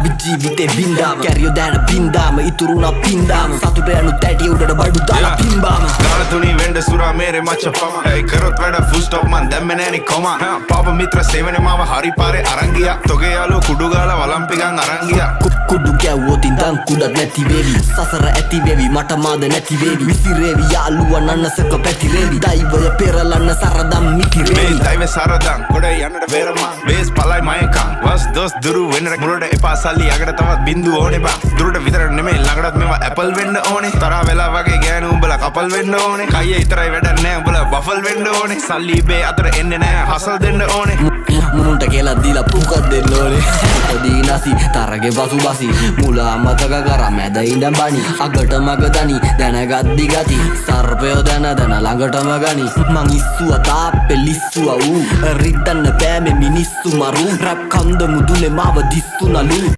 අපි ජීවිතේ බින්දාම කැරියෝ දැන බින්දාම ඉතුරුනා පින්දාම සතුට යනු තැටි උඩට බඩු දාලා පිම්බාම ගාන තුනී වෙන්ඩ සුරා මේරේ මච්ච පම ඇයි කරොත් වැඩ ෆුල් ස්ටොප් මන් දැම්මේ නෑනේ කොම පාප මිත්‍ර සේවනේ මාව හරි පාරේ අරන් ගියා තොගේ යාළුවෝ කුඩු ගාලා වලම්පිකන් අරන් ගියා කුඩු ගැව්වොත් ඉඳන් කුඩක් නැති වේවි සසර ඇති වේවි මට මාද නැති වේවි විසිරේවි යාළුවා නන්නසක පැතිරේවි දෛවය පෙරලන්න සරදම් මිතිරේවි දෛවය සරදම් ගොඩ යන්නට වේරමා වේස් පලයි මයකා වස් දොස් දුරු වෙන්න මුලට එපා සල්ලි යකට තවත් බින්දු ඕනේ බා දුරට විතර නෙමෙයි ළඟටත් මේවා ඇපල් වෙන්න ඕනේ තරහ වෙලා වගේ ගෑනු උඹලා කපල් වෙන්න ඕනේ කයියේ ඉතරයි වැඩක් නෑ උඹලා බෆල් වෙන්න ඕනේ සල්ලි බේ අතර එන්නේ නෑ හසල් දෙන්න ඕනේ මුන්ට කියලා දීලා පුකක් දෙන්න ඕනේ පොඩි නැසි තරගේ පසු බසි මුලා මතක කරා මැද ඉඳන් බණි අගට මග දනි දැනගද්දි ගති සර්පයෝ දැන ළඟටම ගනි මං ඉස්සුවා තාප්පේ ලිස්සුවා ඌ රිද්දන්න බෑ මේ මිනිස්සු මරු රැප් කන්ද මුදුනේ මාව දිස්සුනලු